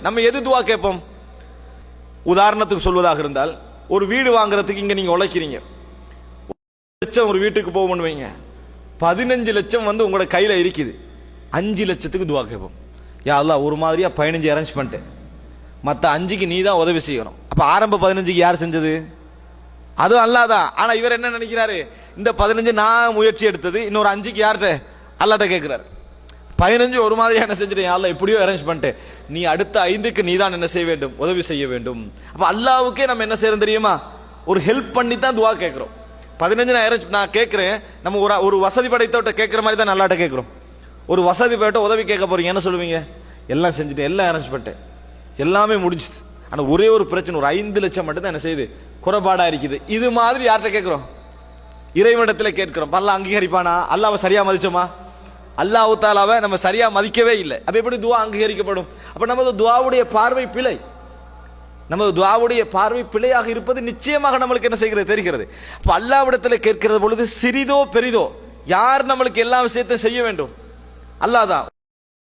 நம்ம எது துவா கேட்போம்? உதாரணத்துக்கு சொல்வதாக இருந்தால், ஒரு வீடு வாங்குறதுக்கு இங்க நீங்க உழைக்கிறீங்க, 1 லட்சம் ஒரு வீட்டுக்கு போகணும்னு வைங்க, 15 லட்சம் வந்து உங்களோட கையில இருக்குது, 5 லட்சத்துக்கு துவா கேட்போம். யா அல்லாஹ் ஒரு மாதிரியா 15 அரேஞ்ச் பண்ணிட்டேன், மற்ற 5க்கு நீ தான் உதவி செய்யணும். அப்ப ஆரம்ப 15க்கு யார் செஞ்சது? அது அல்லாஹ் தான். ஆனா இவர் என்ன நினைக்கிறாரு, இந்த 15 நான் முயற்சி எடுத்தது, இன்னொரு 5க்கு யார்கிட்ட? அல்லாஹ்ட்ட கேட்கிறாரு. 15 ஒரு மாதிரியா என்ன செஞ்சுட்டேன், அல்லாஹ் எப்படியோ அரேஞ்ச் பண்ணிட்டேன், நீ அடுத்த 5க்கு நீ தான் என்ன செய்ய வேண்டும்? உதவி செய்ய வேண்டும். அப்ப அல்லாஹ்வுக்கே நம்ம என்ன செய்யறோம் தெரியுமா? ஒரு ஹெல்ப் பண்ணி தான் துவா கேட்கிறோம். 15 நான் கேட்கிறேன், நம்ம ஒரு வசதி படைத்தவட்ட கேட்கிற மாதிரி தான் அல்லாஹ்ட்ட கேட்கிறோம். ஒரு வசதி படைத்த உதவி கேட்க போறீங்க, என்ன சொல்லுவீங்க? எல்லாம் செஞ்சுட்டேன், எல்லாம் அரேஞ்ச் பண்ணிட்டேன், எல்லாமே முடிஞ்சுது, ஆனா ஒரே ஒரு பிரச்சனை, ஒரு 5 லட்சம் மட்டும் தான் என்ன செய்யுது, குறைபாடா இருக்குது. இது மாதிரி யார்கிட்ட கேட்கிறோம்? இறைவனிடத்தில் கேட்கிறோம். அல்லாஹ் அங்கீகரிப்பானா? அல்லாஹ்வை சரியா மதிச்சோமா? அல்லாஹ் தஆலாவை நம்ம சரியா மதிக்கவே இல்லை. அப்ப எப்படி துவா அங்கீகரிக்கப்படும்? அப்ப நமது துஆவுடைய பார்வை பிழை. நமது துஆவுடைய பார்வை பிழையாக இருப்பது நிச்சயமாக நம்மளுக்கு என்ன செய்கிறது தெரிகிறது. அப்ப அல்லாஹ்விடத்தில் கேட்கிறது பொழுது சிறிதோ பெரிதோ யார் நம்மளுக்கு எல்லா விஷயத்தையும் செய்ய வேண்டும்? அல்லாஹ் தான்.